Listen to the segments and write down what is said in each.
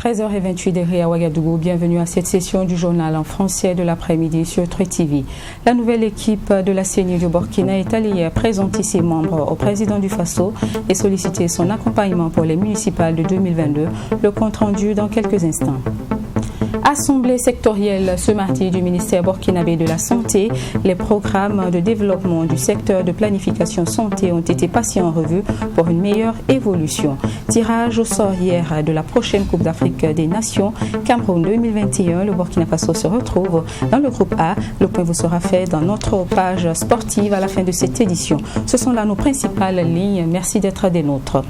13h28 à Ouagadougou, bienvenue à cette session du journal en français de l'après-midi sur True TV. La nouvelle équipe de la CENI du Burkina est allée hier présenter ses membres au président du Faso et solliciter son accompagnement pour les municipales de 2022. Le compte rendu dans quelques instants. Assemblée sectorielle ce mardi du ministère burkinabé de la Santé, les programmes de développement du secteur de planification santé ont été passés en revue pour une meilleure évolution. Tirage au sort hier de la prochaine Coupe d'Afrique des Nations, Cameroun 2021, le Burkina Faso se retrouve dans le groupe A. Le point vous sera fait dans notre page sportive à la fin de cette édition. Ce sont là nos principales lignes. Merci d'être des nôtres.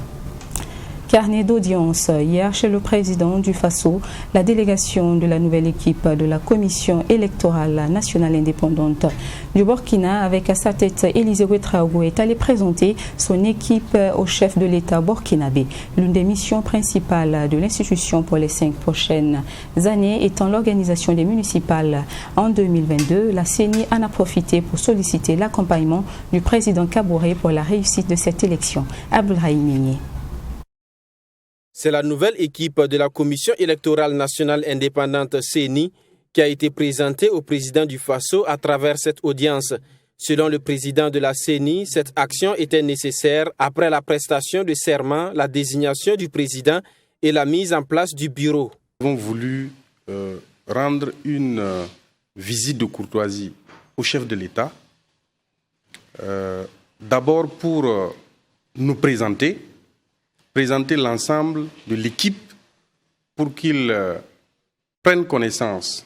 Carnet d'audience hier chez le président du Faso, la délégation de la nouvelle équipe de la Commission électorale nationale indépendante du Burkina avec à sa tête Élisée Ouedraogo est allée présenter son équipe au chef de l'État burkinabé. L'une des missions principales de l'institution pour les 5 prochaines années étant l'organisation des municipales en 2022, la CENI en a profité pour solliciter l'accompagnement du président Kaboré pour la réussite de cette élection. Abdoulhaï Migné. C'est la nouvelle équipe de la Commission électorale nationale indépendante CENI qui a été présentée au président du Faso à travers cette audience. Selon le président de la CENI, cette action était nécessaire après la prestation de serment, la désignation du président et la mise en place du bureau. Nous avons voulu rendre une visite de courtoisie au chef de l'État, d'abord pour nous présenter l'ensemble de l'équipe pour qu'ils prennent connaissance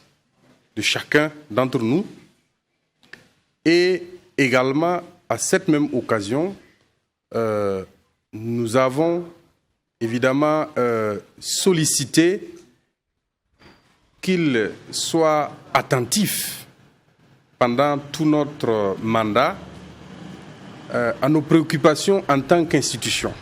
de chacun d'entre nous et également à cette même occasion nous avons évidemment sollicité qu'ils soient attentifs pendant tout notre mandat à nos préoccupations en tant qu'institution.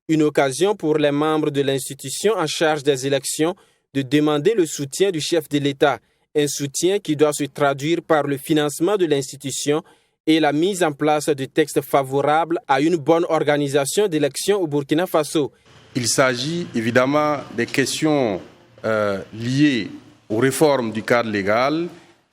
Une occasion pour les membres de l'institution en charge des élections de demander le soutien du chef de l'État, un soutien qui doit se traduire par le financement de l'institution et la mise en place de textes favorables à une bonne organisation d'élections au Burkina Faso. Il s'agit évidemment des questions liées aux réformes du cadre légal.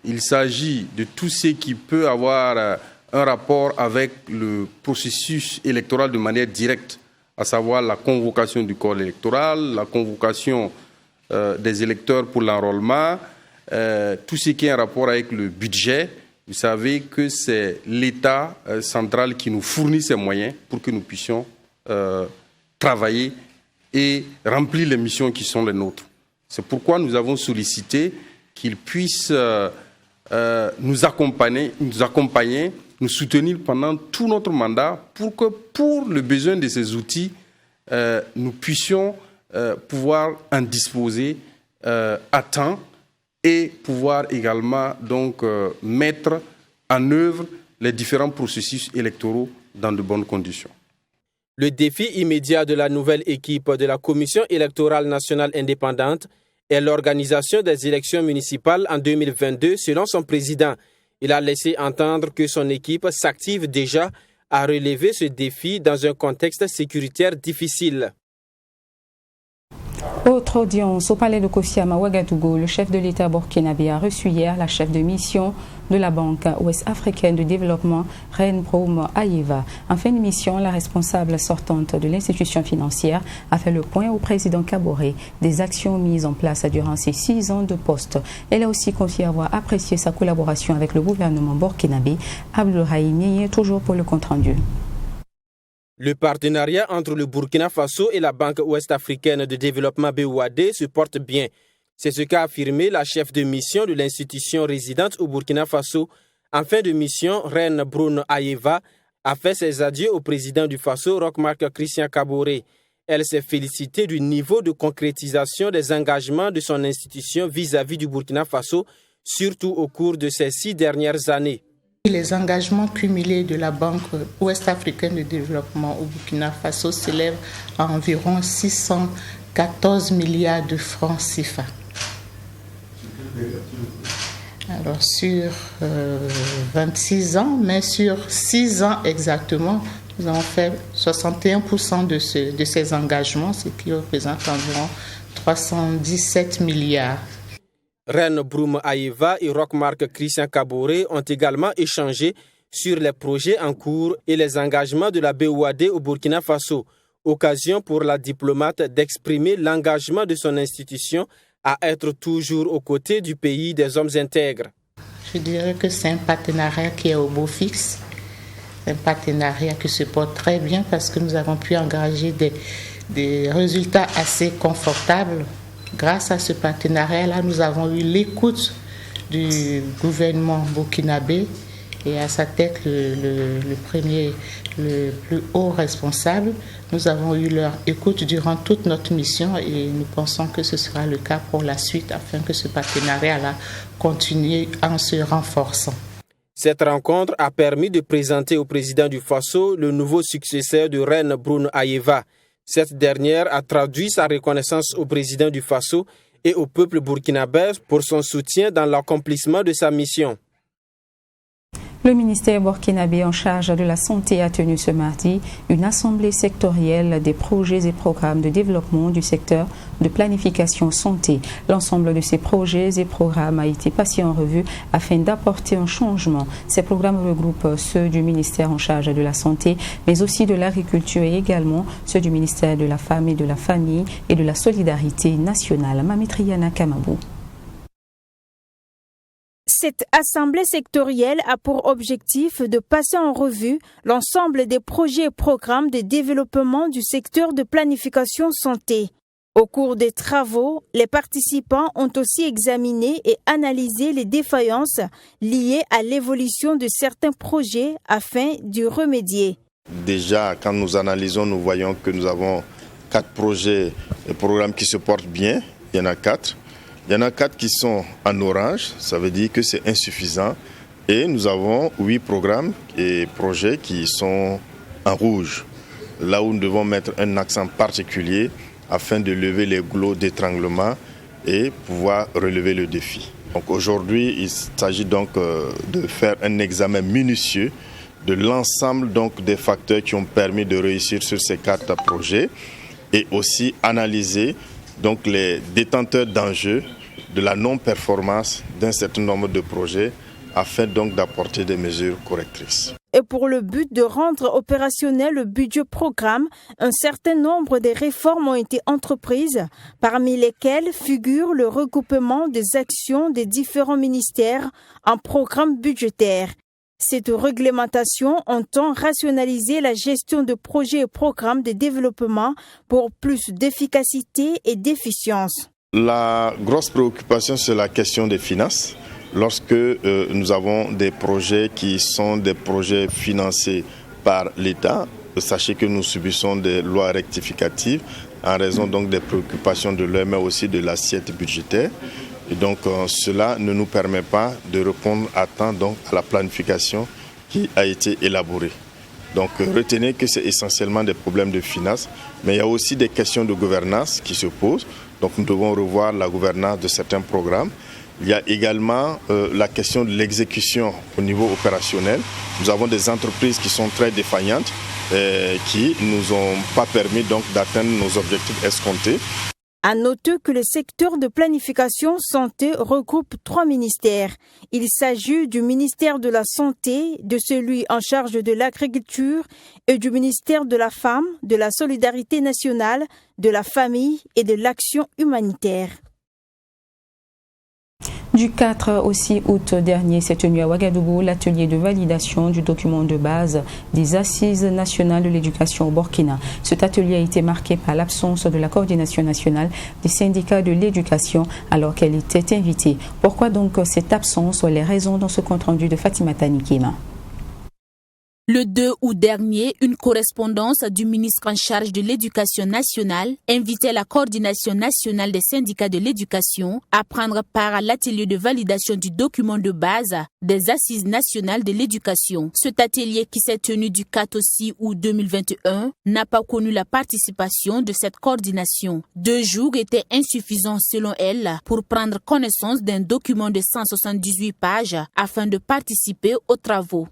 Il s'agit de tout ce qui peut avoir un rapport avec le processus électoral de manière directe, à savoir la convocation du corps électoral, la convocation des électeurs pour l'enrôlement, tout ce qui est en rapport avec le budget. Vous savez que c'est l'État central qui nous fournit ces moyens pour que nous puissions travailler et remplir les missions qui sont les nôtres. C'est pourquoi nous avons sollicité qu'ils puissent nous accompagner, nous soutenir pendant tout notre mandat pour que, pour le besoin de ces outils, nous puissions pouvoir en disposer à temps et pouvoir également donc mettre en œuvre les différents processus électoraux dans de bonnes conditions. Le défi immédiat de la nouvelle équipe de la Commission électorale nationale indépendante est l'organisation des élections municipales en 2022 selon son président. Il a laissé entendre que son équipe s'active déjà à relever ce défi dans un contexte sécuritaire difficile. Autre audience au palais de Kosiama, Ouagadougou, le chef de l'État burkinabé a reçu hier la chef de mission de la Banque ouest-africaine de développement, Reine Broum Ayeva. En fin de mission, la responsable sortante de l'institution financière a fait le point au président Kaboré des actions mises en place durant ses 6 ans de poste. Elle a aussi confié avoir apprécié sa collaboration avec le gouvernement burkinabé. Abdoulhaï Mieye, toujours pour le compte-rendu. Le partenariat entre le Burkina Faso et la Banque ouest-africaine de développement BOAD se porte bien. C'est ce qu'a affirmé la chef de mission de l'institution résidente au Burkina Faso. En fin de mission, Reine Broum Ayeva a fait ses adieux au président du Faso, Roch-Marc Christian Kaboré. Elle s'est félicitée du niveau de concrétisation des engagements de son institution vis-à-vis du Burkina Faso, surtout au cours de ces 6 dernières années. Les engagements cumulés de la Banque ouest-africaine de développement au Burkina Faso s'élèvent à environ 614 milliards de francs CFA. Alors sur 26 ans, mais sur 6 ans exactement, nous avons fait 61% de ces engagements, ce qui représente environ 317 milliards. Reine Broum Aïeva et Rockmark Christian Kaboré ont également échangé sur les projets en cours et les engagements de la BOAD au Burkina Faso. Occasion pour la diplomate d'exprimer l'engagement de son institution à être toujours aux côtés du pays des hommes intègres. Je dirais que c'est un partenariat qui est au beau fixe, un partenariat qui se porte très bien parce que nous avons pu engager des résultats assez confortables. Grâce à ce partenariat-là, nous avons eu l'écoute du gouvernement burkinabé et à sa tête le plus haut responsable. Nous avons eu leur écoute durant toute notre mission et nous pensons que ce sera le cas pour la suite afin que ce partenariat-là continue en se renforçant. Cette rencontre a permis de présenter au président du Faso le nouveau successeur de Reine Broum Aïeva. Cette dernière a traduit sa reconnaissance au président du Faso et au peuple burkinabé pour son soutien dans l'accomplissement de sa mission. Le ministère burkinabé en charge de la santé a tenu ce mardi une assemblée sectorielle des projets et programmes de développement du secteur de planification santé. L'ensemble de ces projets et programmes a été passé en revue afin d'apporter un changement. Ces programmes regroupent ceux du ministère en charge de la santé, mais aussi de l'agriculture et également ceux du ministère de la Femme et de la Famille et de la Solidarité nationale. Mamitriana Kamabou. Cette assemblée sectorielle a pour objectif de passer en revue l'ensemble des projets et programmes de développement du secteur de planification santé. Au cours des travaux, les participants ont aussi examiné et analysé les défaillances liées à l'évolution de certains projets afin d'y remédier. Déjà, quand nous analysons, nous voyons que nous avons 4 projets et programmes qui se portent bien. Il y en a 4. Il y en a 4 qui sont en orange, ça veut dire que c'est insuffisant. Et nous avons 8 programmes et projets qui sont en rouge, là où nous devons mettre un accent particulier afin de lever les goulots d'étranglement et pouvoir relever le défi. Donc aujourd'hui, il s'agit donc de faire un examen minutieux de l'ensemble donc des facteurs qui ont permis de réussir sur ces 4 projets et aussi analyser donc les détenteurs d'enjeux de la non-performance d'un certain nombre de projets afin donc d'apporter des mesures correctrices. Et pour le but de rendre opérationnel le budget programme, un certain nombre de réformes ont été entreprises, parmi lesquelles figure le regroupement des actions des différents ministères en programmes budgétaires. Cette réglementation entend rationaliser la gestion de projets et programmes de développement pour plus d'efficacité et d'efficience. La grosse préoccupation, c'est la question des finances. Lorsque nous avons des projets qui sont des projets financés par l'État, sachez que nous subissons des lois rectificatives en raison donc des préoccupations de l'OM mais aussi de l'assiette budgétaire. Et donc cela ne nous permet pas de répondre à temps donc à la planification qui a été élaborée. Donc retenez que c'est essentiellement des problèmes de finances, mais il y a aussi des questions de gouvernance qui se posent. Donc nous devons revoir la gouvernance de certains programmes. Il y a également la question de l'exécution au niveau opérationnel. Nous avons des entreprises qui sont très défaillantes, qui ne nous ont pas permis donc d'atteindre nos objectifs escomptés. À noter que le secteur de planification santé regroupe 3 ministères. Il s'agit du ministère de la Santé, de celui en charge de l'agriculture et du ministère de la Femme, de la Solidarité nationale, de la Famille et de l'Action humanitaire. Du 4 au 6 août dernier s'est tenu à Ouagadougou l'atelier de validation du document de base des Assises nationales de l'éducation au Burkina. Cet atelier a été marqué par l'absence de la coordination nationale des syndicats de l'éducation alors qu'elle était invitée. Pourquoi donc cette absence? Les raisons dans ce compte rendu de Fatima Tanikima. Le 2 août dernier, une correspondance du ministre en charge de l'Éducation nationale invitait la coordination nationale des syndicats de l'éducation à prendre part à l'atelier de validation du document de base des Assises nationales de l'éducation. Cet atelier qui s'est tenu du 4 au 6 août 2021 n'a pas connu la participation de cette coordination. 2 jours étaient insuffisants selon elle pour prendre connaissance d'un document de 178 pages afin de participer aux travaux.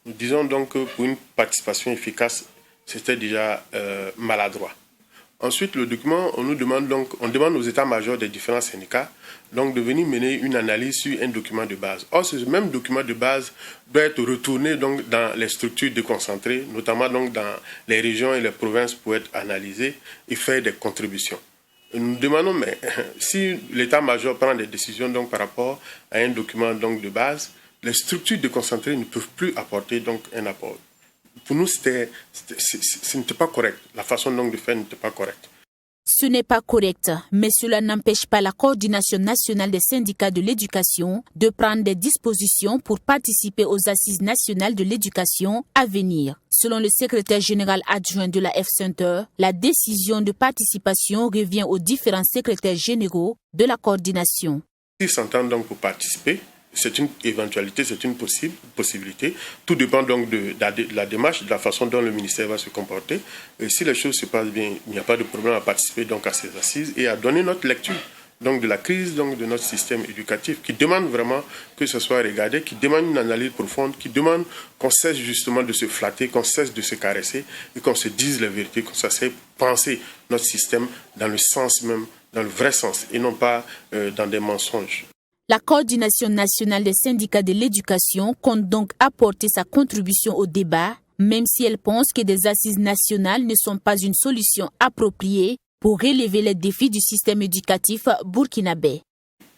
Nous disons donc que pour une participation efficace, c'était déjà maladroit. Ensuite, le document, on demande aux états-majors des différents syndicats donc de venir mener une analyse sur un document de base. Or, ce même document de base doit être retourné donc dans les structures déconcentrées, notamment donc dans les régions et les provinces pour être analysé et faire des contributions. Nous demandons, mais si l'état-major prend des décisions donc par rapport à un document donc de base, les structures déconcentrées ne peuvent plus apporter donc un apport. Pour nous, ce n'était pas correct. La façon donc de faire n'était pas correcte. Ce n'est pas correct, mais cela n'empêche pas la coordination nationale des syndicats de l'éducation de prendre des dispositions pour participer aux assises nationales de l'éducation à venir. Selon le secrétaire général adjoint de la F-Center, la décision de participation revient aux différents secrétaires généraux de la coordination. Ils s'entendent donc pour participer. C'est une éventualité, c'est une possibilité. Tout dépend donc de la démarche, de la façon dont le ministère va se comporter. Et si les choses se passent bien, il n'y a pas de problème à participer donc à ces assises et à donner notre lecture donc de la crise donc de notre système éducatif qui demande vraiment que ce soit regardé, qui demande une analyse profonde, qui demande qu'on cesse justement de se flatter, qu'on cesse de se caresser et qu'on se dise la vérité, qu'on cesse de penser notre système dans le sens même, dans le vrai sens et non pas dans des mensonges. La coordination nationale des syndicats de l'éducation compte donc apporter sa contribution au débat, même si elle pense que des assises nationales ne sont pas une solution appropriée pour relever les défis du système éducatif burkinabé.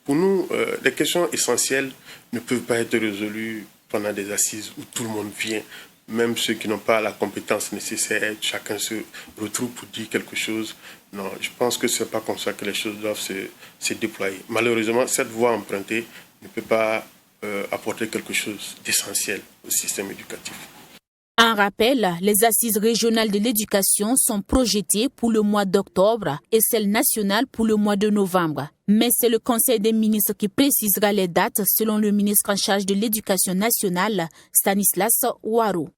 Pour nous, les questions essentielles ne peuvent pas être résolues pendant des assises où tout le monde vient, même ceux qui n'ont pas la compétence nécessaire, chacun se retrouve pour dire quelque chose. Non, je pense que ce n'est pas comme ça que les choses doivent se déployer. Malheureusement, cette voie empruntée ne peut pas apporter quelque chose d'essentiel au système éducatif. En rappel, les assises régionales de l'éducation sont projetées pour le mois d'octobre et celles nationales pour le mois de novembre. Mais c'est le Conseil des ministres qui précisera les dates selon le ministre en charge de l'Éducation nationale, Stanislas Ouarou.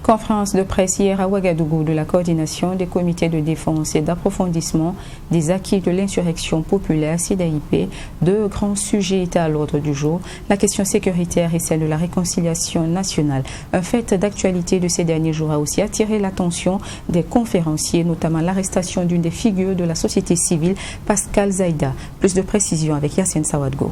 Conférence de presse hier à Ouagadougou de la coordination des comités de défense et d'approfondissement des acquis de l'insurrection populaire CDAIP. 2 grands sujets étaient à l'ordre du jour, la question sécuritaire et celle de la réconciliation nationale. Un fait d'actualité de ces derniers jours a aussi attiré l'attention des conférenciers, notamment l'arrestation d'une des figures de la société civile, Pascal Zaïda. Plus de précisions avec Yassine Sawadgo.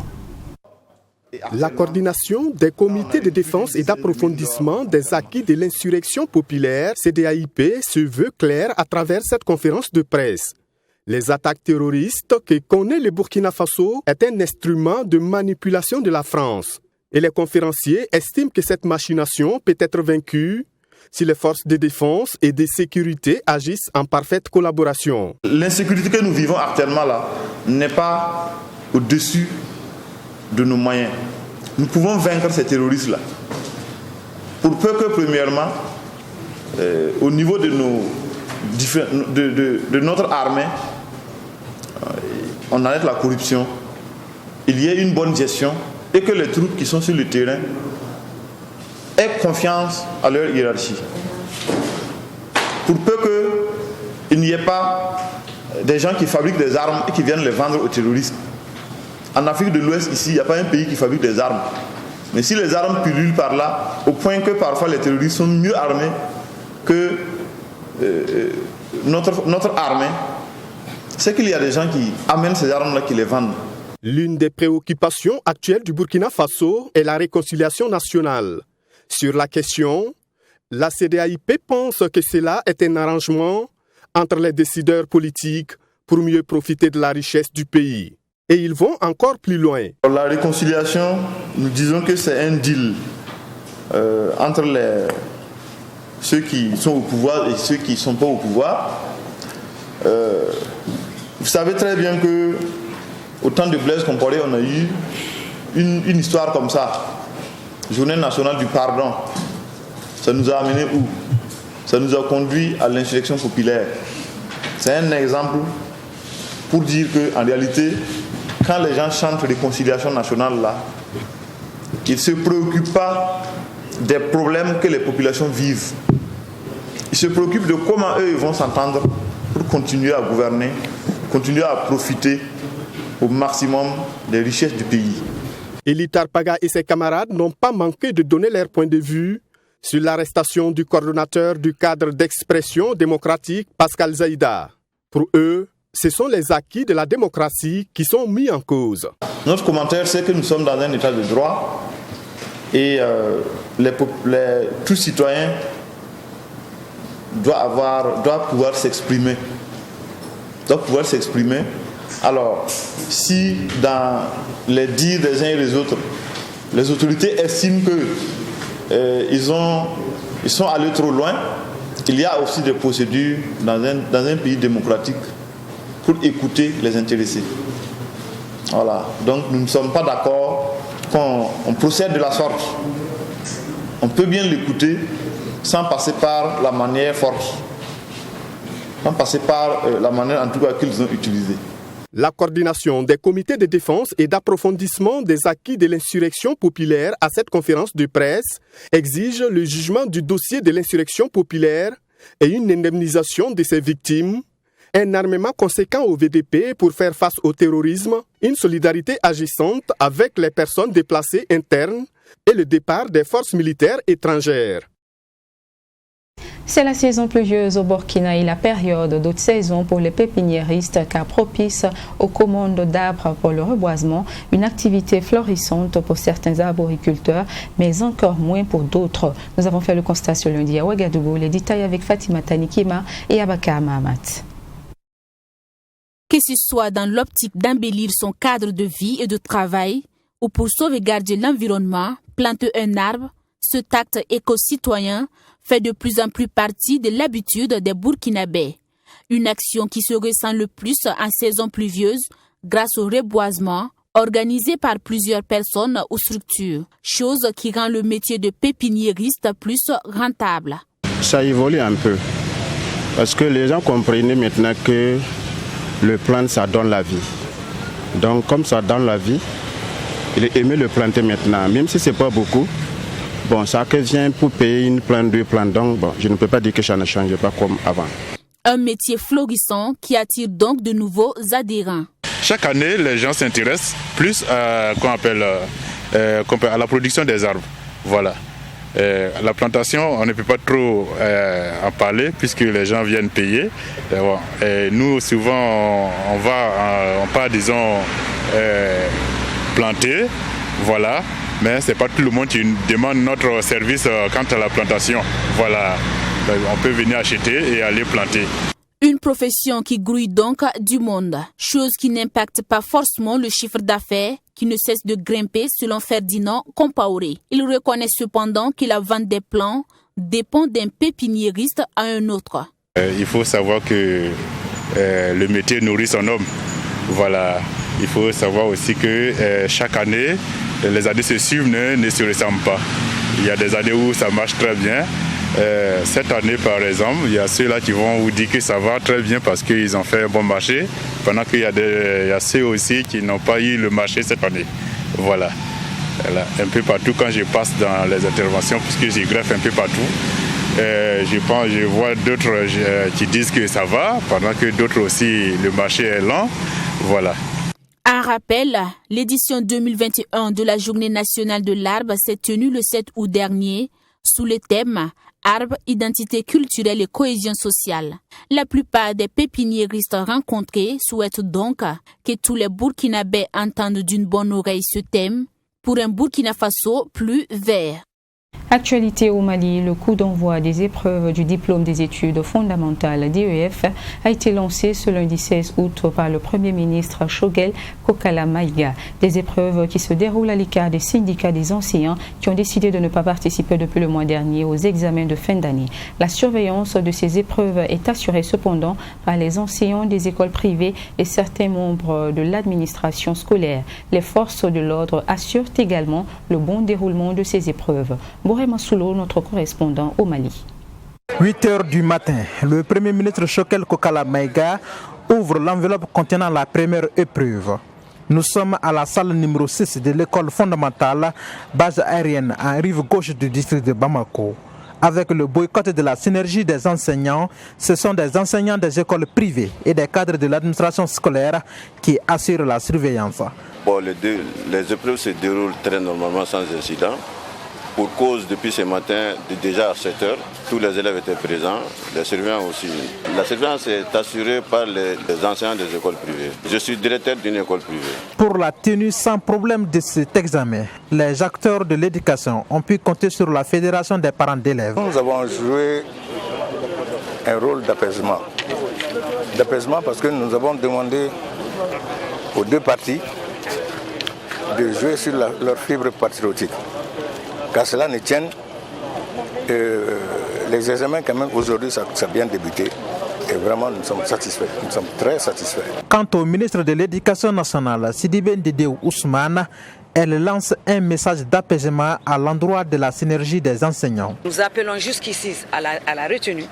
La coordination des comités de défense et d'approfondissement des acquis de l'insurrection populaire, CDAIP, se veut claire à travers cette conférence de presse. Les attaques terroristes que connaît le Burkina Faso est un instrument de manipulation de la France. Et les conférenciers estiment que cette machination peut être vaincue si les forces de défense et de sécurité agissent en parfaite collaboration. L'insécurité que nous vivons actuellement là n'est pas au-dessus de nos moyens. Nous pouvons vaincre ces terroristes-là. Pour peu que, premièrement, au niveau de notre armée, on arrête la corruption, il y ait une bonne gestion et que les troupes qui sont sur le terrain aient confiance à leur hiérarchie. Pour peu qu'il n'y ait pas des gens qui fabriquent des armes et qui viennent les vendre aux terroristes. En Afrique de l'Ouest, ici, il n'y a pas un pays qui fabrique des armes. Mais si les armes pullulent par là, au point que parfois les terroristes sont mieux armés que notre armée, c'est qu'il y a des gens qui amènent ces armes-là, qui les vendent. L'une des préoccupations actuelles du Burkina Faso est la réconciliation nationale. Sur la question, la CDAIP pense que cela est un arrangement entre les décideurs politiques pour mieux profiter de la richesse du pays. Et ils vont encore plus loin. La réconciliation, nous disons que c'est un deal entre ceux qui sont au pouvoir et ceux qui ne sont pas au pouvoir. Vous savez très bien qu'au temps de Blaise Compaoré, on a eu une histoire comme ça. Journée nationale du pardon. ça nous a amené où? Ça nous a conduit à l'insurrection populaire. C'est un exemple pour dire qu'en réalité, quand les gens chantent réconciliation nationale là, ils ne se préoccupent pas des problèmes que les populations vivent. Ils se préoccupent de comment eux vont s'entendre pour continuer à gouverner, continuer à profiter au maximum des richesses du pays. Élie Tarpaga et ses camarades n'ont pas manqué de donner leur point de vue sur l'arrestation du coordonnateur du cadre d'expression démocratique, Pascal Zaïda. Pour eux, ce sont les acquis de la démocratie qui sont mis en cause. Notre commentaire, c'est que nous sommes dans un état de droit et tout citoyen doit pouvoir s'exprimer. Alors, si dans les dires des uns et des autres, les autorités estiment qu'ils sont allés trop loin, il y a aussi des procédures dans un pays démocratique pour écouter les intéressés. Voilà. Donc nous ne sommes pas d'accord qu'on procède de la sorte. On peut bien l'écouter sans passer par la manière forte, sans passer par la manière en tout cas qu'ils ont utilisée. La coordination des comités de défense et d'approfondissement des acquis de l'insurrection populaire à cette conférence de presse exige le jugement du dossier de l'insurrection populaire et une indemnisation de ses victimes, un armement conséquent au VDP pour faire face au terrorisme, une solidarité agissante avec les personnes déplacées internes et le départ des forces militaires étrangères. C'est la saison pluvieuse au Burkina et la période d'haute saison pour les pépiniéristes car propice aux commandes d'arbres pour le reboisement, une activité florissante pour certains arboriculteurs, mais encore moins pour d'autres. Nous avons fait le constat ce lundi à Ouagadougou. Les détails avec Fatima Tanikima et Abaka Mahamat. Que ce soit dans l'optique d'embellir son cadre de vie et de travail ou pour sauvegarder l'environnement, planter un arbre, ce acte éco-citoyen fait de plus en plus partie de l'habitude des Burkinabés. Une action qui se ressent le plus en saison pluvieuse grâce au reboisement organisé par plusieurs personnes ou structures, chose qui rend le métier de pépiniériste plus rentable. Ça évolue un peu parce que les gens comprennent maintenant que le plant, ça donne la vie. Donc comme ça donne la vie, il est aimé le planter maintenant, même si ce n'est pas beaucoup. Bon, ça vient pour payer une plante, deux plantes, donc bon, je ne peux pas dire que ça ne change pas comme avant. Un métier florissant qui attire donc de nouveaux adhérents. Chaque année, les gens s'intéressent plus à la production des arbres. Voilà. La plantation, on ne peut pas trop en parler puisque les gens viennent payer. Et nous, souvent, on part, disons, planter. Voilà. Mais ce n'est pas tout le monde qui demande notre service quant à la plantation. Voilà, on peut venir acheter et aller planter. Une profession qui grouille donc du monde, chose qui n'impacte pas forcément le chiffre d'affaires qui ne cesse de grimper selon Ferdinand Compaoré. Il reconnaît cependant que la vente des plants dépend d'un pépiniériste à un autre. Il faut savoir que le métier nourrit son homme. Voilà. Il faut savoir aussi que chaque année, les années se suivent ne se ressemblent pas. Il y a des années où ça marche très bien. Cette année, par exemple, il y a ceux-là qui vont vous dire que ça va très bien parce qu'ils ont fait un bon marché, pendant qu'il y a ceux aussi qui n'ont pas eu le marché cette année. Voilà. Un peu partout, quand je passe dans les interventions, puisque je greffe un peu partout, je vois d'autres qui disent que ça va, pendant que d'autres aussi, le marché est lent. Voilà. Un rappel, l'édition 2021 de la Journée nationale de l'arbre s'est tenue le 7 août dernier sous le thème « Arbre, identité culturelle et cohésion sociale ». La plupart des pépiniéristes rencontrés souhaitent donc que tous les Burkinabés entendent d'une bonne oreille ce thème pour un Burkina Faso plus vert. Actualité au Mali, le coup d'envoi des épreuves du diplôme des études fondamentales DEF a été lancé ce lundi 16 août par le Premier ministre Choguel Kokala Maïga. Des épreuves qui se déroulent à l'écart des syndicats des enseignants qui ont décidé de ne pas participer depuis le mois dernier aux examens de fin d'année. La surveillance de ces épreuves est assurée cependant par les enseignants des écoles privées et certains membres de l'administration scolaire. Les forces de l'ordre assurent également le bon déroulement de ces épreuves. Bourema Soulo, notre correspondant au Mali. 8 heures du matin, le Premier ministre Choquel Kokala Maïga ouvre l'enveloppe contenant la première épreuve. Nous sommes à la salle numéro 6 de l'école fondamentale, base aérienne en rive gauche du district de Bamako. Avec le boycott de la synergie des enseignants, ce sont des enseignants des écoles privées et des cadres de l'administration scolaire qui assurent la surveillance. Bon, les épreuves se déroulent très normalement sans incident. Pour cause, depuis ce matin, déjà à 7 heures, tous les élèves étaient présents, les surveillants aussi. La surveillance est assurée par les enseignants des écoles privées. Je suis directeur d'une école privée. Pour la tenue sans problème de cet examen, les acteurs de l'éducation ont pu compter sur la Fédération des parents d'élèves. Nous avons joué un rôle d'apaisement. D'apaisement parce que nous avons demandé aux deux parties de jouer sur leur fibre patriotique. Qu'à cela ne tienne, les examens quand même aujourd'hui ça a bien débuté et vraiment nous sommes satisfaits, nous sommes très satisfaits. Quant au ministre de l'Éducation nationale, Sidibé Ndédéou Ousmane, elle lance un message d'apaisement à l'endroit de la synergie des enseignants. Nous appelons jusqu'ici à la retenue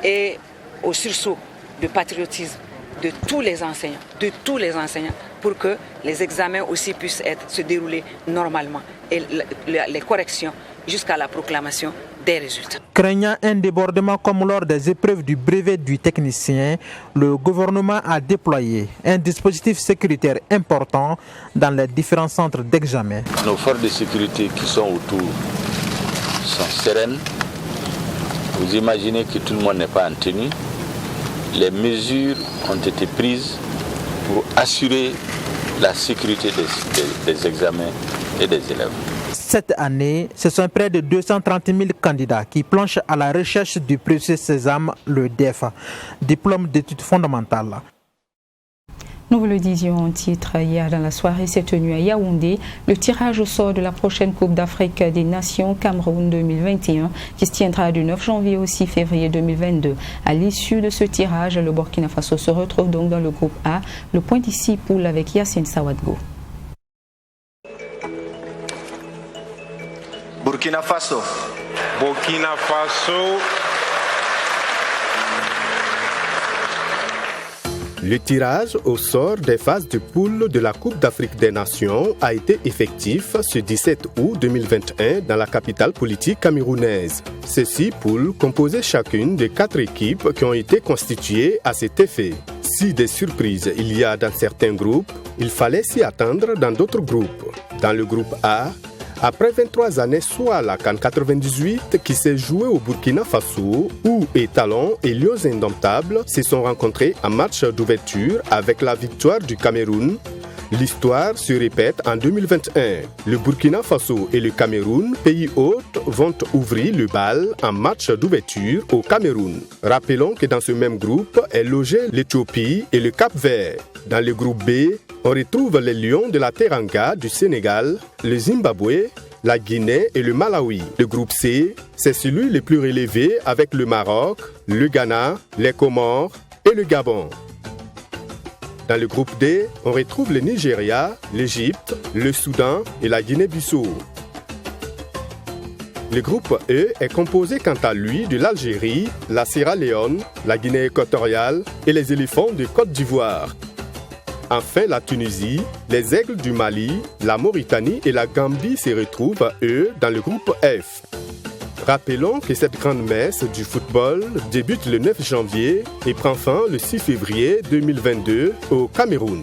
et au sursaut de patriotisme de tous les enseignants, pour que les examens aussi puissent se dérouler normalement et les corrections jusqu'à la proclamation des résultats. Craignant un débordement comme lors des épreuves du brevet du technicien, le gouvernement a déployé un dispositif sécuritaire important dans les différents centres d'examen. Nos forces de sécurité qui sont autour sont sereines. Vous imaginez que tout le monde n'est pas en tenue. Les mesures ont été prises pour assurer la sécurité des examens et des élèves. Cette année, ce sont près de 230 000 candidats qui planchent à la recherche du précieux sésame, le DEF, diplôme d'études fondamentales. Nous vous le disions en titre, hier dans la soirée s'est tenu à Yaoundé le tirage au sort de la prochaine Coupe d'Afrique des Nations Cameroun 2021 qui se tiendra du 9 janvier au 6 février 2022. À l'issue de ce tirage, le Burkina Faso se retrouve donc dans le groupe A, le point d'ici poule avec Yacine Sawadgo. Burkina Faso. Burkina Faso. Le tirage au sort des phases de poule de la Coupe d'Afrique des Nations a été effectif ce 17 août 2021 dans la capitale politique camerounaise. Ces 6 poules composaient chacune de 4 équipes qui ont été constituées à cet effet. Si des surprises il y a dans certains groupes, il fallait s'y attendre dans d'autres groupes. Dans le groupe A, après 23 années, soit la CAN 98 qui s'est jouée au Burkina Faso, où Étalon et Lions Indomptables se sont rencontrés en match d'ouverture avec la victoire du Cameroun. L'histoire se répète en 2021. Le Burkina Faso et le Cameroun, pays hôtes, vont ouvrir le bal en match d'ouverture au Cameroun. Rappelons que dans ce même groupe est logé l'Éthiopie et le Cap-Vert. Dans le groupe B, on retrouve les Lions de la Teranga du Sénégal, le Zimbabwe, la Guinée et le Malawi. Le groupe C, c'est celui le plus relevé avec le Maroc, le Ghana, les Comores et le Gabon. Dans le groupe D, on retrouve le Nigeria, l'Égypte, le Soudan et la Guinée-Bissau. Le groupe E est composé quant à lui de l'Algérie, la Sierra Leone, la Guinée équatoriale et les éléphants de Côte d'Ivoire. Enfin, la Tunisie, les Aigles du Mali, la Mauritanie et la Gambie se retrouvent, eux, dans le groupe F. Rappelons que cette grande messe du football débute le 9 janvier et prend fin le 6 février 2022 au Cameroun.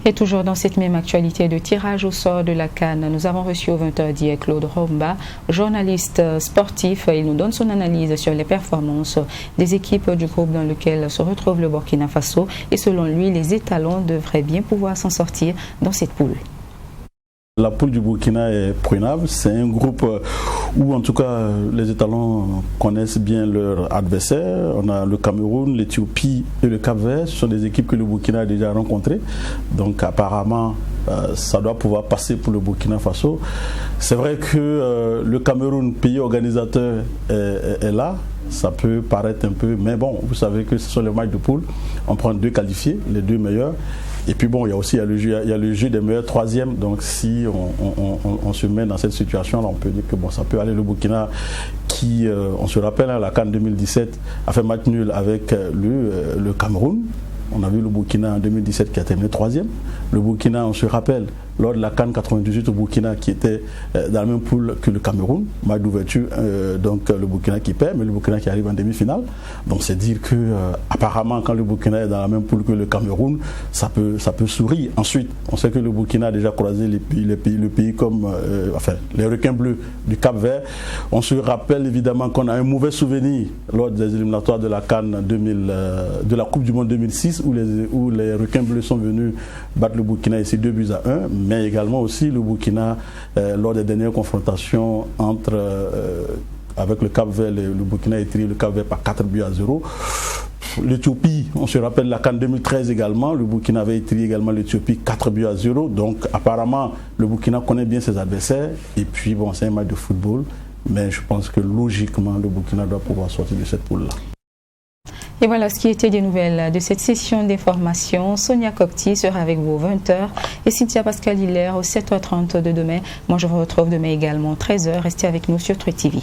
Et toujours dans cette même actualité de tirage au sort de la CAN, nous avons reçu au 20h d'hier Claude Romba, journaliste sportif. Il nous donne son analyse sur les performances des équipes du groupe dans lequel se retrouve le Burkina Faso. Et selon lui, les étalons devraient bien pouvoir s'en sortir dans cette poule. La poule du Burkina est prenable, c'est un groupe où en tout cas les étalons connaissent bien leurs adversaires. On a le Cameroun, l'Éthiopie et le Cap-Vert, ce sont des équipes que le Burkina a déjà rencontrées. Donc apparemment ça doit pouvoir passer pour le Burkina Faso. C'est vrai que le Cameroun, pays organisateur, est là. Ça peut paraître un peu, mais bon, vous savez que ce sont les matchs de poule. On prend 2 qualifiés, les 2 meilleurs. Et puis bon, il y a le jeu des meilleurs troisièmes. Donc si on se met dans cette situation, là, on peut dire que bon, ça peut aller. Le Burkina qui, on se rappelle, la CAN 2017 a fait match nul avec le Cameroun. On a vu le Burkina en 2017 qui a terminé 3e. Le Burkina, on se rappelle, lors de la CAN 98 au Burkina qui était dans la même poule que le Cameroun, match d'ouverture, donc le Burkina qui perd, mais le Burkina qui arrive en demi-finale. Donc c'est dire que apparemment quand le Burkina est dans la même poule que le Cameroun, ça peut sourire. Ensuite, on sait que le Burkina a déjà croisé le pays comme les requins bleus du Cap-Vert. On se rappelle évidemment qu'on a un mauvais souvenir lors des éliminatoires de la CAN de la Coupe du Monde 2006 où les requins bleus sont venus battre le Burkina ici 2-1, mais également aussi le Burkina lors des dernières confrontations avec le Cap-Vert, le Burkina a étrié le Cap-Vert par 4-0. L'Éthiopie, on se rappelle la CAN 2013 également, le Burkina avait étrié également l'Éthiopie 4-0. Donc apparemment le Burkina connaît bien ses adversaires et puis bon, c'est un match de football, mais je pense que logiquement le Burkina doit pouvoir sortir de cette poule-là. Et voilà ce qui était des nouvelles de cette session d'information. Sonia Cocti sera avec vous 20h et Cynthia Pascal-Hilaire au 7h30 de demain. Moi je vous retrouve demain également 13h. Restez avec nous sur Truth TV.